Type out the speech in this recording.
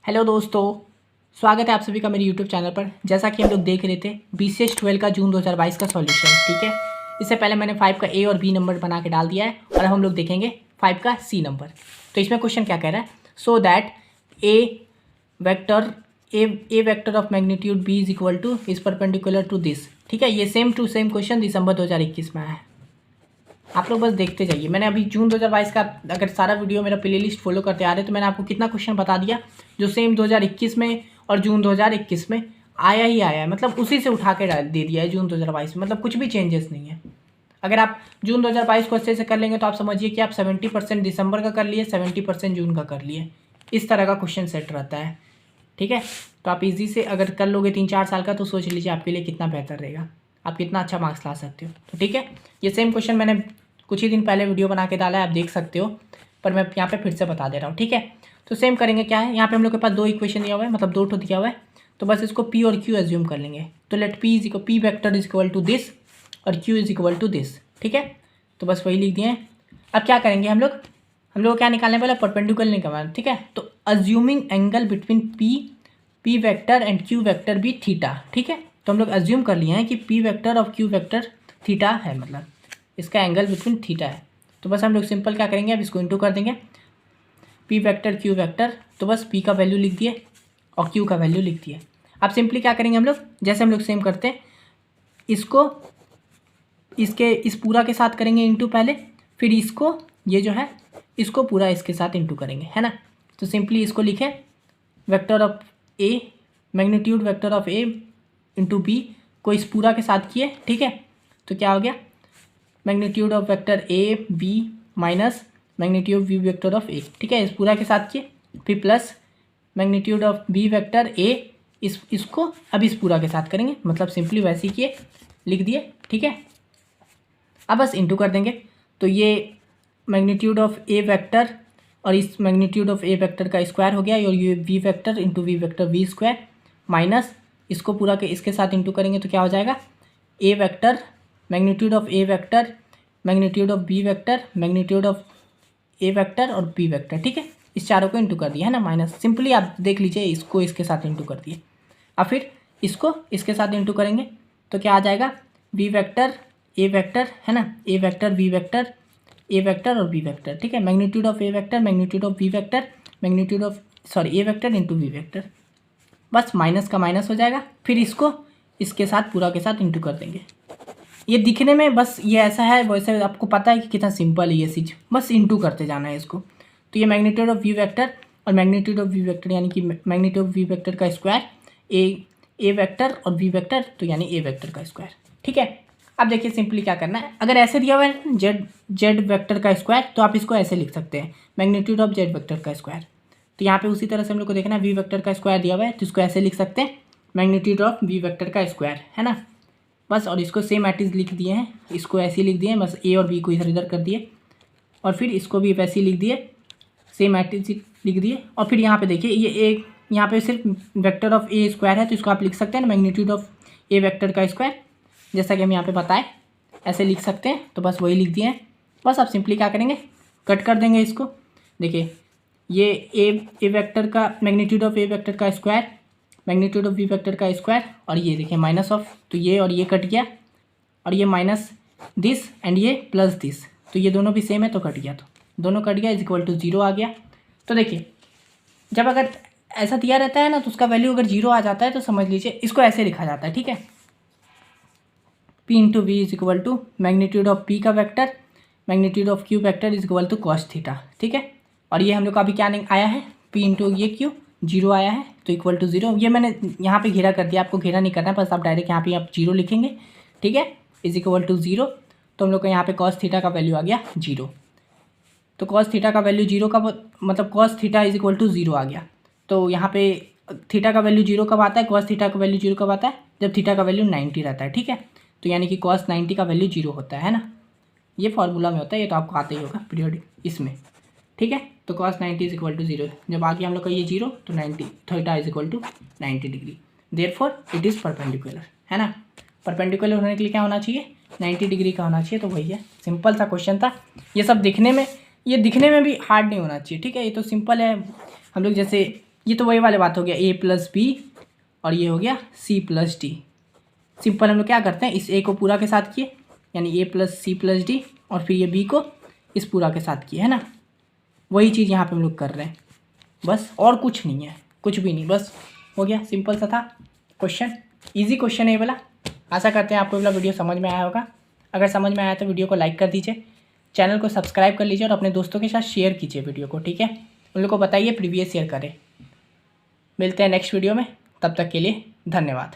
Hello दोस्तों, स्वागत है आप सभी का मेरे यूट्यूब चैनल पर। जैसा कि हम लोग देख रहे थे BCS 12 का जून 2022 का सॉल्यूशन, ठीक है। इससे पहले मैंने 5 का ए और बी नंबर बना के डाल दिया है और अब हम लोग देखेंगे 5 का सी नंबर। तो इसमें क्वेश्चन क्या कह रहा है, so that a vector of magnitude b is equal to is perpendicular to this, ठीक है। ये सेम टू सेम क्वेश्चन दिसंबर 2021 में आया है। आप लोग बस देखते जाइए। मैंने अभी जून 2022 का अगर सारा वीडियो मेरा प्लेलिस्ट फॉलो करते आ रहे तो मैंने आपको कितना क्वेश्चन बता दिया जो सेम 2021 में और जून 2021 में आया ही आया है, मतलब उसी से उठा के दे दिया है जून 2022 में, मतलब कुछ भी चेंजेस नहीं है। अगर आप जून 2022 को अच्छे से कर लेंगे तो आप समझिए कि आप 70% दिसंबर का कर लिए, 70% जून का कर लिए। इस तरह का क्वेश्चन सेट रहता है, ठीक है। तो आप इजी से अगर कर लोगे 3-4 साल का तो सोच लीजिए आपके लिए कितना बेहतर रहेगा, आप कितना अच्छा मार्क्स ला सकते हो। तो ठीक है, ये सेम क्वेश्चन मैंने कुछ ही दिन पहले वीडियो बना के डाला है, आप देख सकते हो, पर मैं यहाँ पे फिर से बता दे रहा हूँ, ठीक है। तो सेम करेंगे। क्या है यहाँ पे हम लोग के पास 2 इक्वेशन दिया हुआ है, मतलब 2 ठो दिया हुआ है, तो बस इसको P और Q एज्यूम कर लेंगे। तो let P vector is equal to this और Q is equal to this, ठीक है। तो बस वही लिख दिए हैं। अब क्या करेंगे हम लोग क्या निकालने वाले, परपेंडिकुलर निकालना, ठीक है। तो assuming angle between P vector and Q vector भी थीटा, ठीक है। तो हम लोग अज्यूम कर लिए हैं कि P वेक्टर और Q वेक्टर थीटा है, मतलब इसका एंगल बिटवीन थीटा है। तो बस हम लोग सिंपल क्या करेंगे, अब इसको इंटू कर देंगे P वेक्टर Q वेक्टर। तो बस P का वैल्यू लिख दिए और Q का वैल्यू लिख दिए। अब सिंपली क्या करेंगे हम लोग, जैसे हम लोग सेम करते हैं, इसको इस पूरा के साथ करेंगे इंटू पहले, फिर इसको ये जो है इसको पूरा इसके साथ इंटू करेंगे, है ना। तो सिंपली इसको लिखें vector of a, magnitude vector of a into b को इस पूरा के साथ किए, ठीक है। तो क्या हो गया, magnitude of vector A B minus magnitude V vector of A, ठीक है। इस पूरा के साथ किए, फिर plus magnitude of B vector A, इसको अब इस पूरा के साथ करेंगे, मतलब सिंपली वैसे ही किए, लिख दिए, ठीक है। अब बस इंटू कर देंगे। तो ये मैग्नीट्यूड ऑफ ए वेक्टर और इस मैग्नीट्यूड ऑफ ए वेक्टर का स्क्वायर हो गया, और ये v vector into v vector v square minus इसको पूरा के इसके साथ इंटू करेंगे तो क्या हो जाएगा, A vector magnitude of A vector magnitude of B vector magnitude of A vector और बी वेक्टर, ठीक है। इस चारों को इंटू कर दिया है ना, माइनस सिंपली आप देख लीजिए, इसको इसके साथ इंटू कर दिए। अब फिर इसको इसके साथ इंटू करेंगे तो क्या आ जाएगा, बी वेक्टर ए वेक्टर, है ना, A vector B vector A vector और बी वेक्टर, ठीक है। Magnitude of A vector magnitude of B vector magnitude of A vector into B vector, बस माइनस का माइनस हो जाएगा। फिर इसको इसके साथ पूरा के साथ इंटू कर देंगे। ये दिखने में बस ये ऐसा है, वैसे आपको पता है कि कितना सिंपल है ये चीज़, बस इंटू करते जाना है इसको। तो ये मैग्नीट्यूड ऑफ वी वेक्टर और मैग्नीट्यूड ऑफ वी वेक्टर यानी कि मैग्नीट्यूड ऑफ वी वेक्टर का स्क्वायर ए वेक्टर और वी वेक्टर तो यानी ए वेक्टर का स्क्वायर, ठीक है। अब देखिए सिंपली क्या करना है, अगर ऐसे दिया हुआ है जेड वेक्टर का स्क्वायर तो आप इसको ऐसे लिख सकते हैं, मैग्नीट्यूड ऑफ जेड वेक्टर का स्क्वायर। तो यहाँ पे उसी तरह से हम लोग को देखना है, वी वेक्टर का स्क्वायर दिया हुआ है तो इसको ऐसे लिख सकते हैं, मैग्नीट्यूड ऑफ वी वेक्टर का स्क्वायर, है ना, बस। और इसको सेम एटिज लिख दिए हैं, इसको ऐसे लिख दिए हैं, बस ए और बी को इधर इधर कर दिए, और फिर इसको भी वैसे लिख दिए, सेम एटिज लिख दिए। और फिर यहाँ पे देखिए ये एक यहाँ पे सिर्फ वेक्टर ऑफ ए स्क्वायर है तो इसको आप लिख सकते हैं ना, मैग्नीट्यूड ऑफ ए वेक्टर का स्क्वायर, जैसा कि हम यहाँ पे बताएं ऐसे लिख सकते हैं। तो बस वही लिख दिए हैं। बस आप सिंपली क्या करेंगे, कट कर देंगे इसको। देखिए ये ए वेक्टर का मैग्नीट्यूड ऑफ ए वेक्टर का square magnitude of v vector का स्क्वायर, और ये देखिए माइनस ऑफ, तो ये और ये कट गया, और ये माइनस दिस एंड ये प्लस दिस, तो ये दोनों भी सेम है तो कट गया, तो दोनों कट गया, इज इक्वल टू 0 आ गया। तो देखिए जब अगर ऐसा दिया रहता है ना तो उसका वैल्यू अगर 0 आ जाता है तो समझ लीजिए इसको ऐसे लिखा जाता है, ठीक है। P into v is equal to magnitude of P का vector magnitude of Q vector is equal to cos theta, ठीक है। और ये हम लोग का अभी क्या नहीं आया है, P इंटू ये Q 0 आया है तो इक्वल टू 0। ये मैंने यहाँ पे घेरा कर दिया, आपको घेरा नहीं करना है, बस आप डायरेक्ट यहाँ पे आप 0 लिखेंगे, ठीक है, इज इक्वल टू 0। तो हम लोग का यहाँ पे कॉस थीटा का वैल्यू आ गया 0। तो कॉस थीटा का वैल्यू 0 का मतलब cos theta is equal to 0 आ गया। तो यहाँ पे थीटा का वैल्यू 0 कब आता है, कॉस थीटा का वैल्यू 0 कब आता है, जब थीटा का वैल्यू 90 रहता है, ठीक है। तो यानी कि कॉस 90 का वैल्यू 0 होता है ना, ये फॉर्मूला में होता है, ये तो आपको आता ही होगा पीरियोडिक इसमें, ठीक है। तो कॉस 90 इज इक्वल टू 0, जब आ गया हम लोग का ये 0 तो 90 theta is equal to 90 degree, therefore it is perpendicular, है ना। परपेंडिकुलर होने के लिए क्या होना चाहिए, 90 डिग्री का होना चाहिए। तो वही है, सिंपल सा क्वेश्चन था। ये सब दिखने में भी हार्ड नहीं होना चाहिए, ठीक है। ये तो सिंपल है, हम लोग जैसे ये तो वही वाले बात हो गया ए प्लस बी और ये हो गया सी प्लस डी। सिंपल हम लोग क्या करते हैं, इस ए को पूरा के साथ किए यानी ए प्लस सी प्लस डी और फिर ये बी को इस पूरा के साथ किए, है ना। वही चीज़ यहाँ पे हम लोग कर रहे हैं बस, और कुछ नहीं है, कुछ भी नहीं, बस हो गया। सिंपल सा था क्वेश्चन, इजी क्वेश्चन है ये वाला। आशा करते हैं आपको ये वाला वीडियो समझ में आया होगा। अगर समझ में आया तो वीडियो को लाइक कर दीजिए, चैनल को सब्सक्राइब कर लीजिए और अपने दोस्तों के साथ शेयर कीजिए वीडियो को, ठीक है। उन लोग को बताइए प्रीवियस ईयर करें। मिलते हैं नेक्स्ट वीडियो में, तब तक के लिए धन्यवाद।